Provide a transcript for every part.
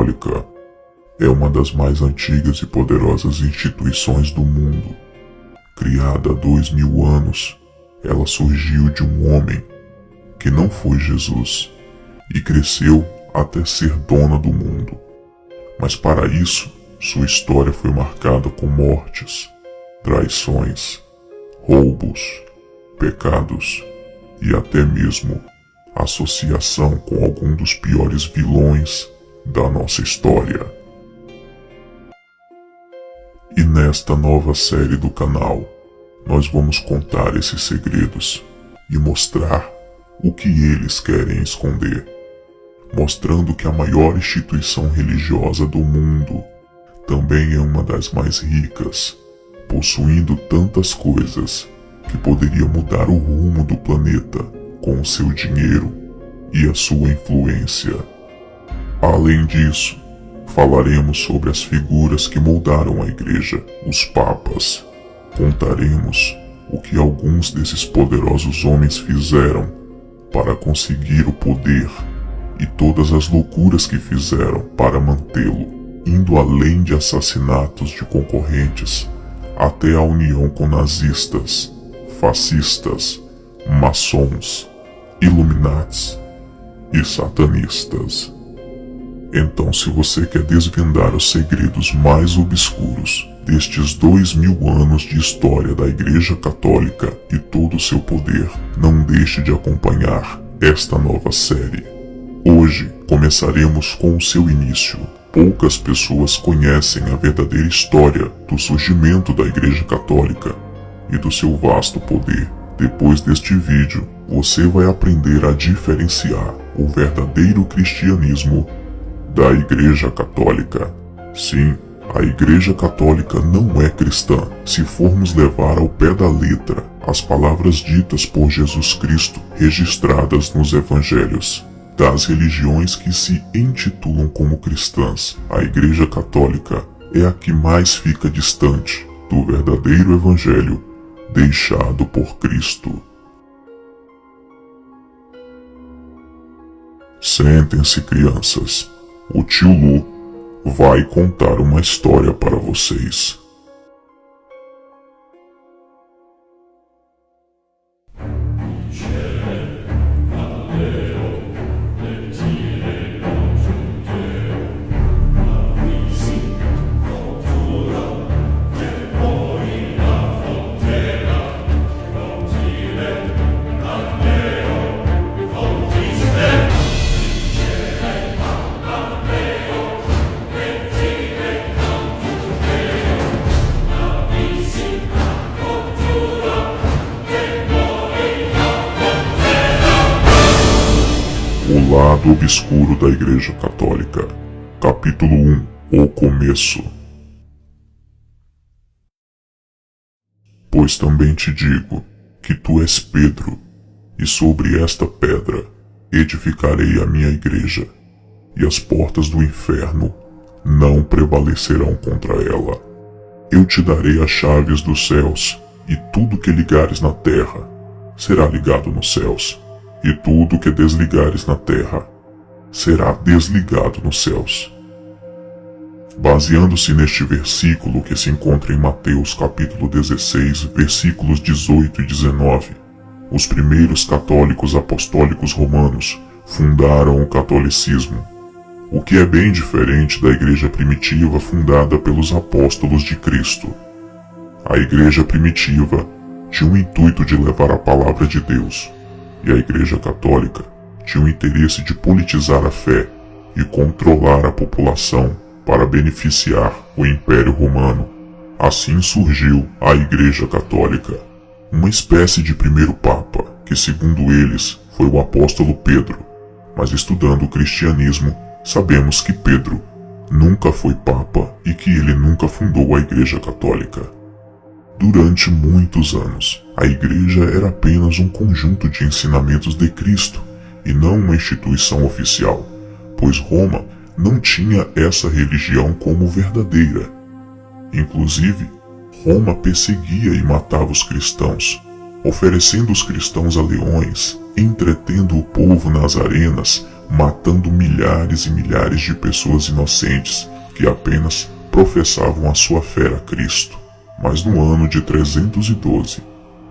Católica é uma das mais antigas e poderosas instituições do mundo. Criada há 2000 anos, ela surgiu de um homem que não foi Jesus e cresceu até ser dona do mundo. Mas para isso, sua história foi marcada com mortes, traições, roubos, pecados e até mesmo associação com algum dos piores vilões da nossa história. E nesta nova série do canal, nós vamos contar esses segredos e mostrar o que eles querem esconder, mostrando que a maior instituição religiosa do mundo também é uma das mais ricas, possuindo tantas coisas que poderia mudar o rumo do planeta com o seu dinheiro e a sua influência. Além disso, falaremos sobre as figuras que moldaram a igreja, os papas. Contaremos o que alguns desses poderosos homens fizeram para conseguir o poder e todas as loucuras que fizeram para mantê-lo, indo além de assassinatos de concorrentes, até a união com nazistas, fascistas, maçons, iluminatis e satanistas. Então, se você quer desvendar os segredos mais obscuros destes 2000 anos de história da Igreja Católica e todo o seu poder, não deixe de acompanhar esta nova série. Hoje começaremos com o seu início. Poucas pessoas conhecem a verdadeira história do surgimento da Igreja Católica e do seu vasto poder. Depois deste vídeo, você vai aprender a diferenciar o verdadeiro cristianismo da Igreja Católica. Sim, a Igreja Católica não é cristã, se formos levar ao pé da letra as palavras ditas por Jesus Cristo registradas nos Evangelhos. Das religiões que se intitulam como cristãs, a Igreja Católica é a que mais fica distante do verdadeiro Evangelho deixado por Cristo. Sentem-se, crianças. O tio Lu vai contar uma história para vocês. O lado obscuro da Igreja Católica. Capítulo 1. O começo. Pois também te digo que tu és Pedro, e sobre esta pedra edificarei a minha igreja, e as portas do inferno não prevalecerão contra ela. Eu te darei as chaves dos céus, e tudo que ligares na terra será ligado nos céus, e tudo que desligares na terra será desligado nos céus. Baseando-se neste versículo que se encontra em Mateus capítulo 16, versículos 18 e 19, os primeiros católicos apostólicos romanos fundaram o catolicismo, o que é bem diferente da igreja primitiva fundada pelos apóstolos de Cristo. A igreja primitiva tinha o intuito de levar a palavra de Deus, e a Igreja Católica tinha o interesse de politizar a fé e controlar a população para beneficiar o Império Romano. Assim surgiu a Igreja Católica, uma espécie de primeiro Papa, que segundo eles foi o apóstolo Pedro, mas estudando o cristianismo, sabemos que Pedro nunca foi Papa e que ele nunca fundou a Igreja Católica. Durante muitos anos, a igreja era apenas um conjunto de ensinamentos de Cristo e não uma instituição oficial, pois Roma não tinha essa religião como verdadeira. Inclusive, Roma perseguia e matava os cristãos, oferecendo os cristãos a leões, entretendo o povo nas arenas, matando milhares e milhares de pessoas inocentes que apenas professavam a sua fé a Cristo. Mas no ano de 312,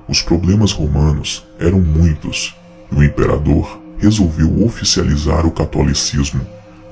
os problemas romanos eram muitos e o imperador resolveu oficializar o catolicismo.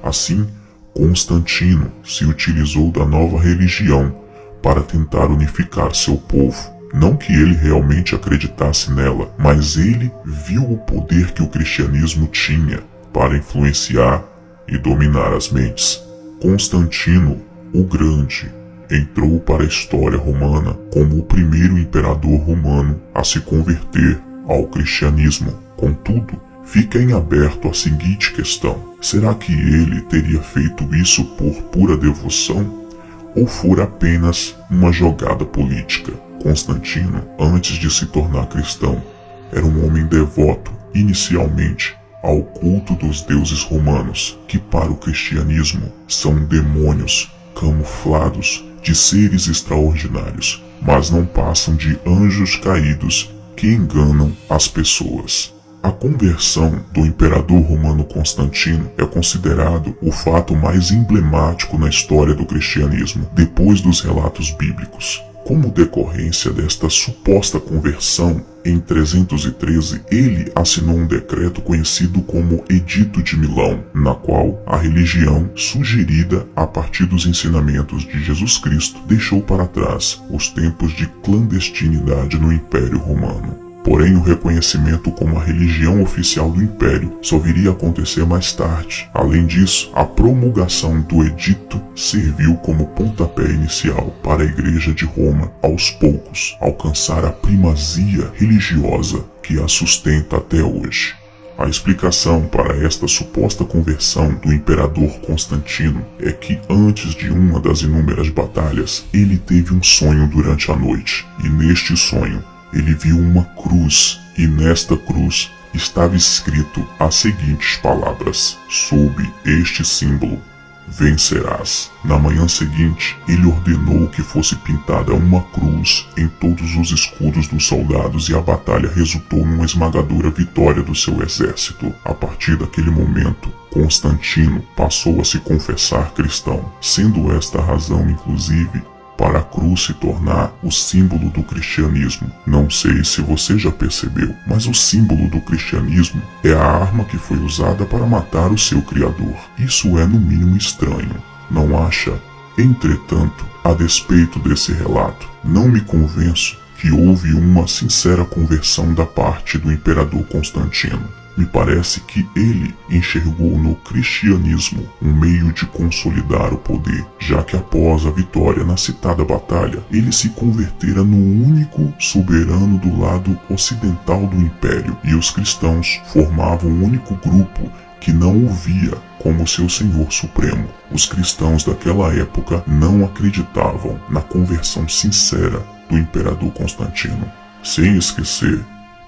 Assim, Constantino se utilizou da nova religião para tentar unificar seu povo. Não que ele realmente acreditasse nela, mas ele viu o poder que o cristianismo tinha para influenciar e dominar as mentes. Constantino, o Grande, entrou para a história romana como o primeiro imperador romano a se converter ao cristianismo. Contudo, fica em aberto a seguinte questão: será que ele teria feito isso por pura devoção ou for apenas uma jogada política? Constantino, antes de se tornar cristão, era um homem devoto inicialmente ao culto dos deuses romanos, que para o cristianismo são demônios camuflados de seres extraordinários, mas não passam de anjos caídos que enganam as pessoas. A conversão do imperador romano Constantino é considerado o fato mais emblemático na história do cristianismo, depois dos relatos bíblicos. Como decorrência desta suposta conversão, em 313 ele assinou um decreto conhecido como Edito de Milão, na qual a religião, sugerida a partir dos ensinamentos de Jesus Cristo, deixou para trás os tempos de clandestinidade no Império Romano. Porém, o reconhecimento como a religião oficial do Império só viria a acontecer mais tarde. Além disso, a promulgação do edito serviu como pontapé inicial para a Igreja de Roma, aos poucos, alcançar a primazia religiosa que a sustenta até hoje. A explicação para esta suposta conversão do imperador Constantino é que antes de uma das inúmeras batalhas, ele teve um sonho durante a noite, e neste sonho, ele viu uma cruz, e nesta cruz estava escrito as seguintes palavras: sob este símbolo vencerás. Na manhã seguinte, ele ordenou que fosse pintada uma cruz em todos os escudos dos soldados e a batalha resultou numa esmagadora vitória do seu exército. A partir daquele momento, Constantino passou a se confessar cristão, sendo esta a razão, inclusive, para a cruz se tornar o símbolo do cristianismo. Não sei se você já percebeu, mas o símbolo do cristianismo é a arma que foi usada para matar o seu Criador. Isso é no mínimo estranho, não acha? Entretanto, a despeito desse relato, não me convenço que houve uma sincera conversão da parte do imperador Constantino. Me parece que ele enxergou no cristianismo um meio de consolidar o poder, já que após a vitória na citada batalha, ele se convertera no único soberano do lado ocidental do império, e os cristãos formavam um único grupo que não o via como seu Senhor Supremo. Os cristãos daquela época não acreditavam na conversão sincera do imperador Constantino, sem esquecer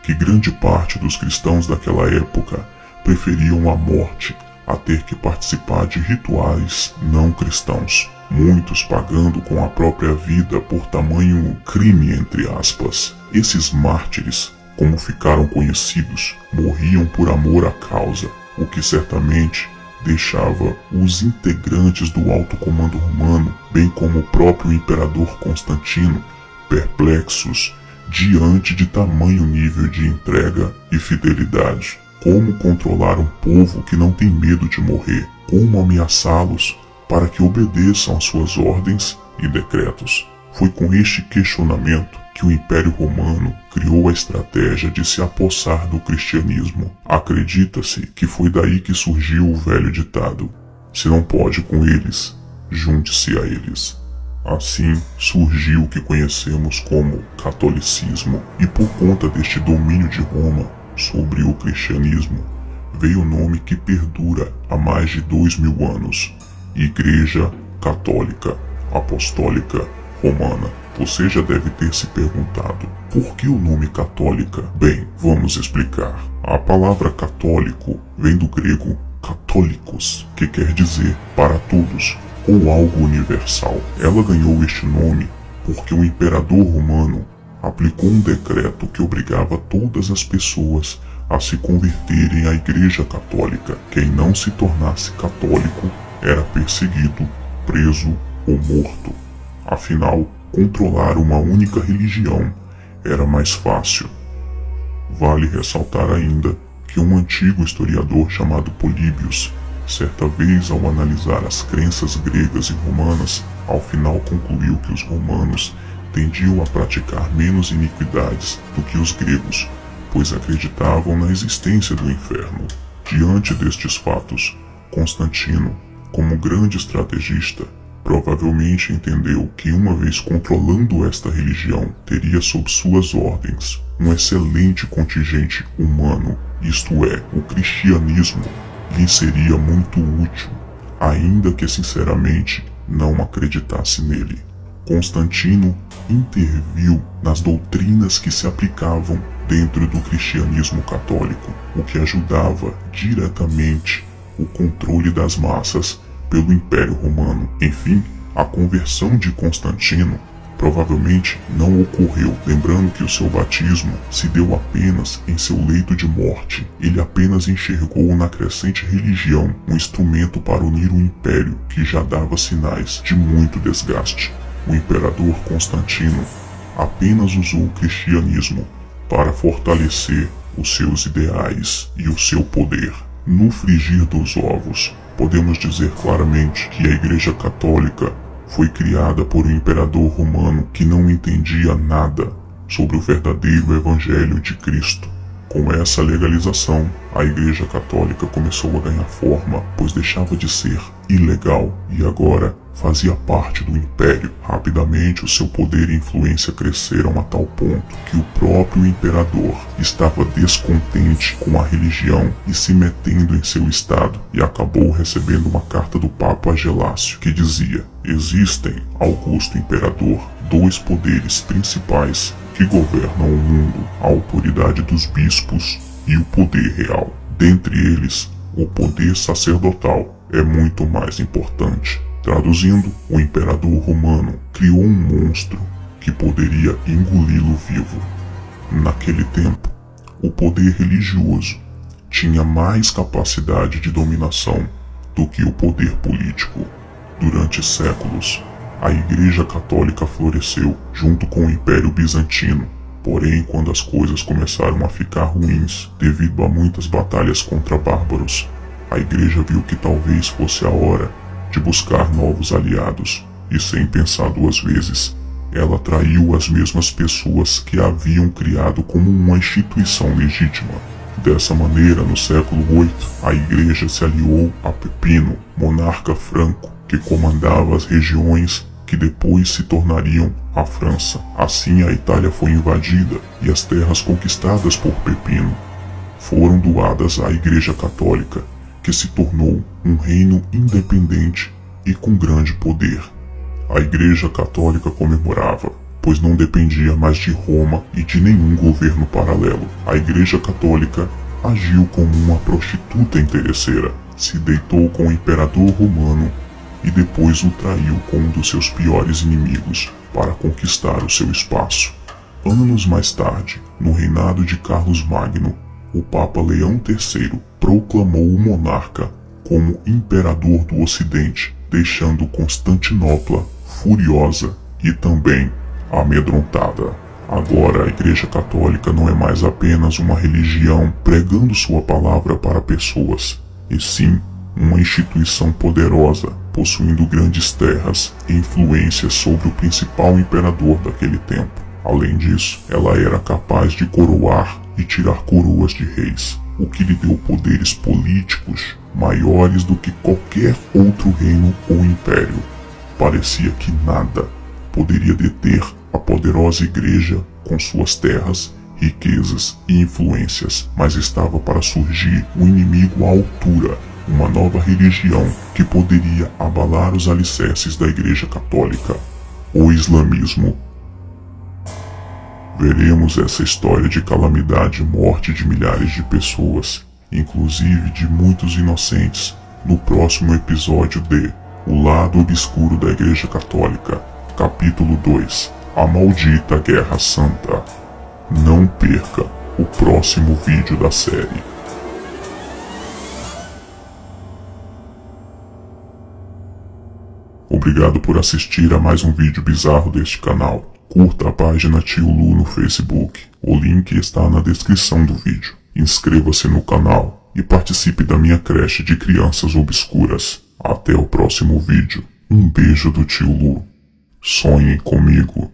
que grande parte dos cristãos daquela época preferiam a morte a ter que participar de rituais não cristãos, muitos pagando com a própria vida por tamanho crime, entre aspas. Esses mártires, como ficaram conhecidos, morriam por amor à causa, o que certamente deixava os integrantes do alto comando romano, bem como o próprio imperador Constantino, perplexos diante de tamanho nível de entrega e fidelidade. Como controlar um povo que não tem medo de morrer? Como ameaçá-los para que obedeçam às suas ordens e decretos? Foi com este questionamento que o Império Romano criou a estratégia de se apossar do cristianismo. Acredita-se que foi daí que surgiu o velho ditado: se não pode com eles, junte-se a eles. Assim surgiu o que conhecemos como catolicismo, e por conta deste domínio de Roma sobre o cristianismo, veio o nome que perdura há mais de 2000 anos: Igreja Católica Apostólica Romana. Você já deve ter se perguntado, por que o nome católica? Bem, vamos explicar. A palavra católico vem do grego católicos, que quer dizer para todos, ou algo universal. Ela ganhou este nome porque o imperador romano aplicou um decreto que obrigava todas as pessoas a se converterem à Igreja Católica. Quem não se tornasse católico era perseguido, preso ou morto. Afinal, controlar uma única religião era mais fácil. Vale ressaltar ainda que um antigo historiador chamado Políbios, certa vez ao analisar as crenças gregas e romanas, ao final concluiu que os romanos tendiam a praticar menos iniquidades do que os gregos, pois acreditavam na existência do inferno. Diante destes fatos, Constantino, como grande estrategista, provavelmente entendeu que, uma vez controlando esta religião, teria sob suas ordens um excelente contingente humano, isto é, o cristianismo, lhe seria muito útil, ainda que sinceramente não acreditasse nele. Constantino interviu nas doutrinas que se aplicavam dentro do cristianismo católico, o que ajudava diretamente o controle das massas pelo Império Romano. Enfim, a conversão de Constantino provavelmente não ocorreu, lembrando que o seu batismo se deu apenas em seu leito de morte. Ele apenas enxergou na crescente religião um instrumento para unir o império que já dava sinais de muito desgaste. O imperador Constantino apenas usou o cristianismo para fortalecer os seus ideais e o seu poder. No frigir dos ovos, podemos dizer claramente que a Igreja Católica foi criada por um imperador romano que não entendia nada sobre o verdadeiro Evangelho de Cristo. Com essa legalização, a Igreja Católica começou a ganhar forma, pois deixava de ser ilegal e agora fazia parte do Império. Rapidamente, o seu poder e influência cresceram a tal ponto que o próprio imperador estava descontente com a religião e se metendo em seu estado, e acabou recebendo uma carta do Papa Gelácio que dizia: existem, Augusto Imperador, dois poderes principais que governam o mundo, a autoridade dos bispos e o poder real. Dentre eles, o poder sacerdotal é muito mais importante. Traduzindo, o imperador romano criou um monstro que poderia engoli-lo vivo. Naquele tempo, o poder religioso tinha mais capacidade de dominação do que o poder político. Durante séculos, a Igreja Católica floresceu junto com o Império Bizantino. Porém, quando as coisas começaram a ficar ruins devido a muitas batalhas contra bárbaros, a Igreja viu que talvez fosse a hora de buscar novos aliados, e sem pensar duas vezes, ela traiu as mesmas pessoas que a haviam criado como uma instituição legítima. Dessa maneira, no século VIII, a Igreja se aliou a Pepino, monarca franco, que comandava as regiões que depois se tornariam a França. Assim, a Itália foi invadida e as terras conquistadas por Pepino foram doadas à Igreja Católica, que se tornou um reino independente e com grande poder. A Igreja Católica comemorava, pois não dependia mais de Roma e de nenhum governo paralelo. A Igreja Católica agiu como uma prostituta interesseira, se deitou com o imperador romano e depois o traiu com um dos seus piores inimigos para conquistar o seu espaço. Anos mais tarde, no reinado de Carlos Magno, o Papa Leão III proclamou o monarca como imperador do Ocidente, deixando Constantinopla furiosa e também amedrontada. Agora a Igreja Católica não é mais apenas uma religião pregando sua palavra para pessoas, e sim uma instituição poderosa, possuindo grandes terras e influência sobre o principal imperador daquele tempo. Além disso, ela era capaz de coroar e tirar coroas de reis, o que lhe deu poderes políticos maiores do que qualquer outro reino ou império. Parecia que nada poderia deter a poderosa Igreja com suas terras, riquezas e influências, mas estava para surgir um inimigo à altura, uma nova religião que poderia abalar os alicerces da Igreja Católica: o islamismo. Veremos essa história de calamidade e morte de milhares de pessoas, inclusive de muitos inocentes, no próximo episódio de O Lado Obscuro da Igreja Católica, capítulo 2, A Maldita Guerra Santa. Não perca! o próximo vídeo da série. Obrigado por assistir a mais um vídeo bizarro deste canal. Curta a página Tio Lu no Facebook. O link está na descrição do vídeo. Inscreva-se no canal e participe da minha creche de crianças obscuras. Até o próximo vídeo. Um beijo do Tio Lu. Sonhem comigo.